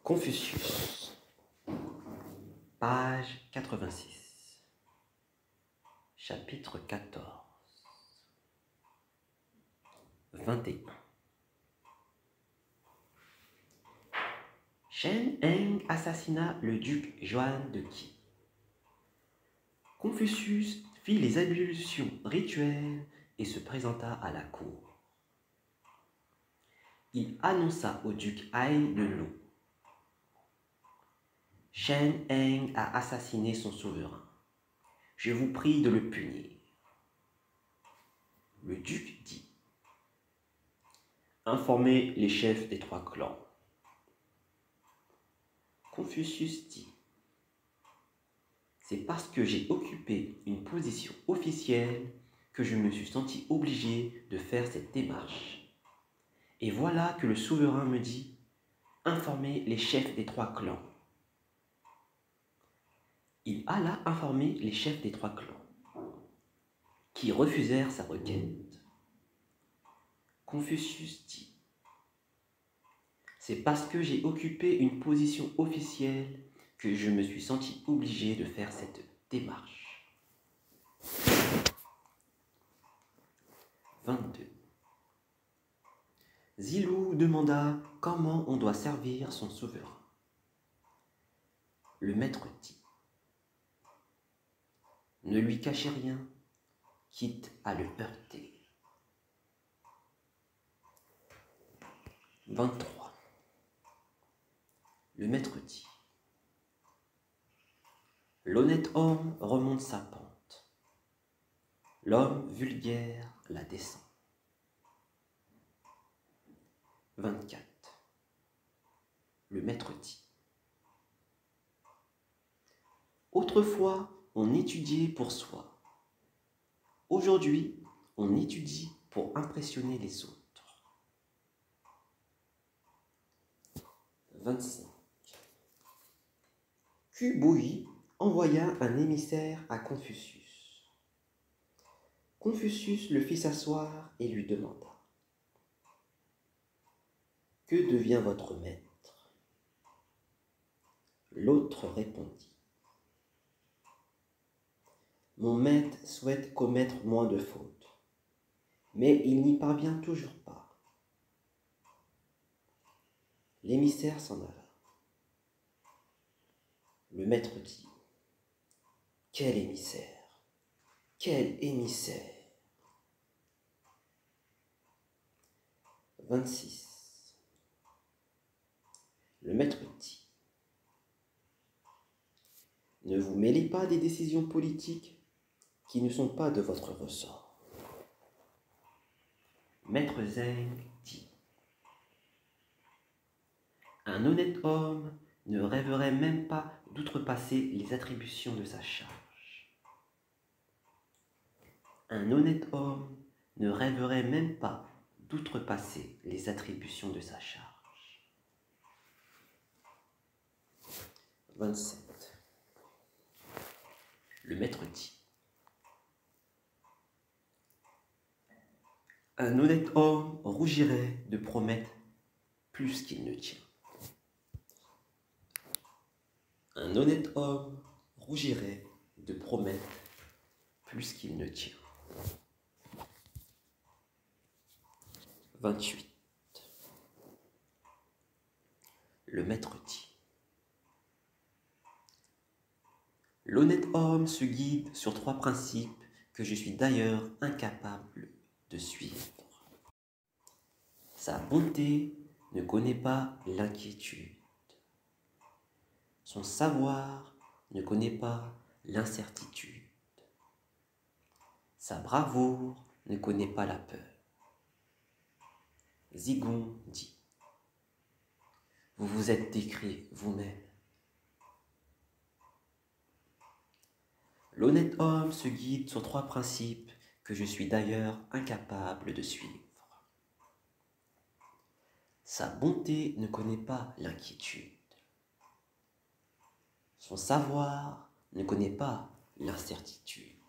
Confucius, page 86, chapitre 14, 21. Shen Heng assassina le duc Yuan de Qi. Confucius fit les ablutions rituelles et se présenta à la cour. Il annonça au duc Ai de Lou. Shen Heng a assassiné son souverain. Je vous prie de le punir. Le duc dit: informez les chefs des 3 clans. Confucius dit: c'est parce que j'ai occupé une position officielle que je me suis senti obligé de faire cette démarche. Et voilà que le souverain me dit: informez les chefs des 3 clans. Il alla informer les chefs des 3 clans, qui refusèrent sa requête. Confucius dit: c'est parce que j'ai occupé une position officielle que je me suis senti obligé de faire cette démarche. 22. Zilou demanda comment on doit servir son souverain. Le maître dit: ne lui cachez rien, quitte à le heurter. 23. Le maître dit: l'honnête homme remonte sa pente, l'homme vulgaire la descend. 24. Le maître dit: autrefois, on étudiait pour soi. Aujourd'hui, on étudie pour impressionner les autres. 25. Qu Bui envoya un émissaire à Confucius. Confucius le fit s'asseoir et lui demanda: que devient votre maître? L'autre répondit: mon maître souhaite commettre moins de fautes, mais il n'y parvient toujours pas. L'émissaire s'en alla. Le maître dit: quel émissaire! Quel émissaire! 26. Le maître dit: ne vous mêlez pas des décisions politiques qui ne sont pas de votre ressort. Maître Zheng dit: un honnête homme ne rêverait même pas d'outrepasser les attributions de sa charge. Un honnête homme ne rêverait même pas d'outrepasser les attributions de sa charge. 27. Le maître dit: un honnête homme rougirait de promettre plus qu'il ne tient. Un honnête homme rougirait de promettre plus qu'il ne tient. 28. Le maître dit: l'honnête homme se guide sur 3 principes que je suis d'ailleurs incapable de suivre. Sa bonté ne connaît pas l'inquiétude. Son savoir ne connaît pas l'incertitude. Sa bravoure ne connaît pas la peur. Zigong dit: vous vous êtes décrit vous-même. L'honnête homme se guide sur 3 principes que je suis d'ailleurs incapable de suivre. Sa bonté ne connaît pas l'inquiétude. Son savoir ne connaît pas l'incertitude.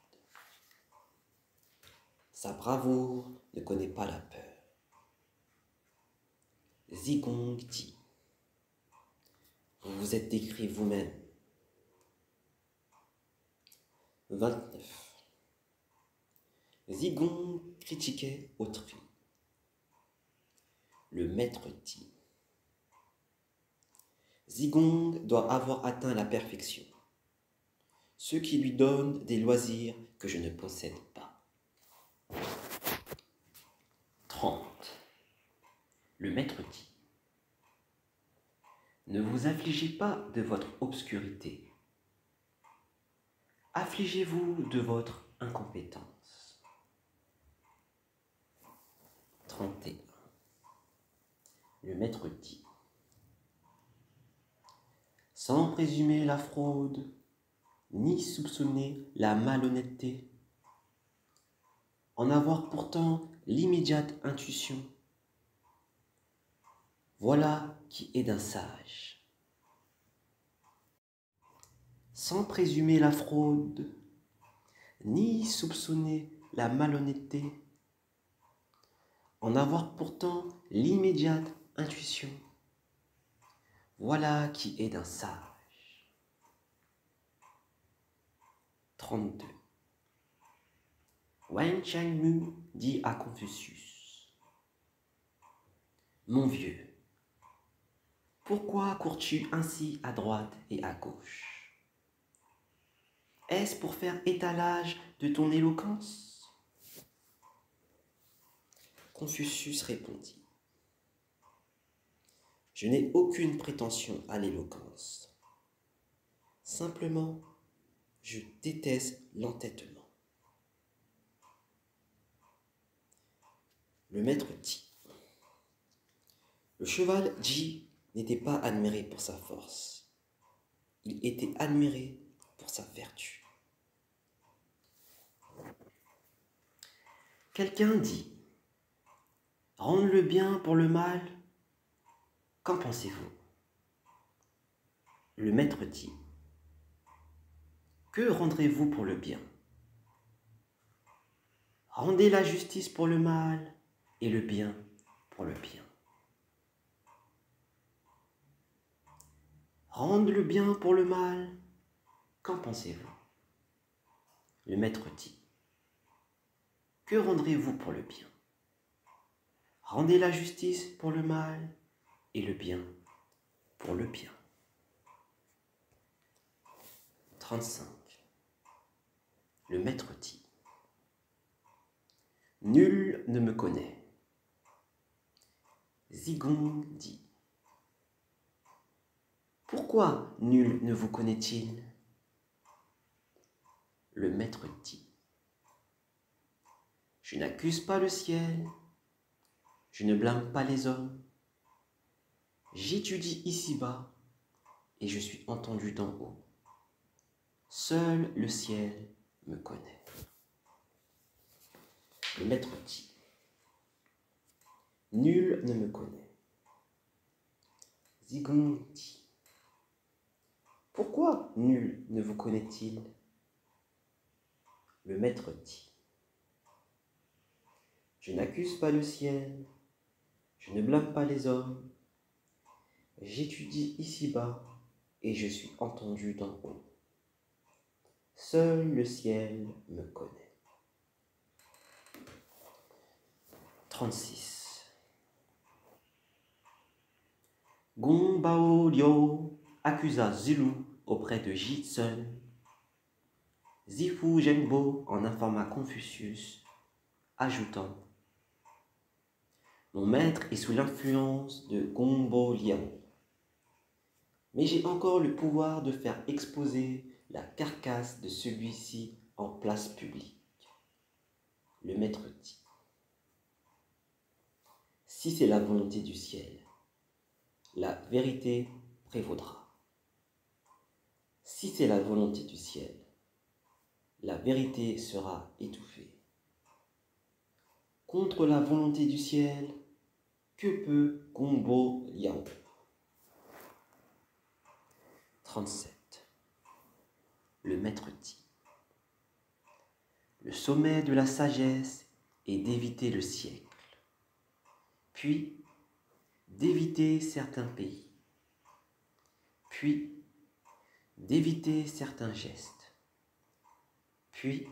Sa bravoure ne connaît pas la peur. Zigong dit: vous êtes décrit vous-même. 29. Zigong critiquait autrui. Le maître dit: Zigong doit avoir atteint la perfection, ce qui lui donne des loisirs que je ne possède pas. 30. Le maître dit: Ne vous affligez pas de votre obscurité. Affligez-vous de votre incompétence. 31. Le maître dit: Sans présumer la fraude, ni soupçonner la malhonnêteté, en avoir pourtant l'immédiate intuition, voilà qui est d'un sage. Sans présumer la fraude, ni soupçonner la malhonnêteté, en avoir pourtant l'immédiate intuition, voilà qui est d'un sage. 32. Wen Chengmu dit à Confucius: Mon vieux, pourquoi cours-tu ainsi à droite et à gauche? Est-ce pour faire étalage de ton éloquence? Confucius répondit: Je n'ai aucune prétention à l'éloquence. Simplement, je déteste l'entêtement. Le maître dit: Le cheval Ji n'était pas admiré pour sa force. Il était admiré pour sa vertu. Quelqu'un dit: Rendre le bien pour le mal, qu'en pensez-vous? Le maître dit: Que rendrez-vous pour le bien? Rendez la justice pour le mal et le bien pour le bien. Rendre le bien pour le mal, qu'en pensez-vous? Le maître dit: Que rendrez-vous pour le bien? Rendez la justice pour le mal et le bien pour le bien. 35. Le maître dit: Nul ne me connaît. Zigong dit: Pourquoi nul ne vous connaît-il? Le maître dit: Je n'accuse pas le ciel, je ne blâme pas les hommes. J'étudie ici-bas et je suis entendu d'en haut. Seul le ciel me connaît. Le maître dit: Nul ne me connaît. Zigong dit: Pourquoi nul ne vous connaît-il? Le maître dit: Je n'accuse pas le ciel, je ne blâme pas les hommes. J'étudie ici-bas et je suis entendu d'en haut. Seul le ciel me connaît. 36. Gong Bao Liu accusa Zulu auprès de Ji Sun. Zifu Zhengbo en informa Confucius, ajoutant: Mon maître est sous l'influence de Gong Bao Liu, mais j'ai encore le pouvoir de faire exposer la carcasse de celui-ci en place publique. Le maître dit: Si c'est la volonté du ciel, la vérité prévaudra. Si c'est la volonté du ciel, la vérité sera étouffée. Contre la volonté du ciel, que peut Gong Bao Liu? 37. Le maître dit: Le sommet de la sagesse est d'éviter le siècle, puis d'éviter certains pays, puis d'éviter certains gestes, puis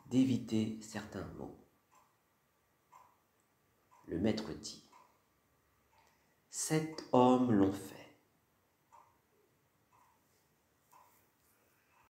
d'éviter certains mots. Le maître dit, 7 hommes l'ont fait.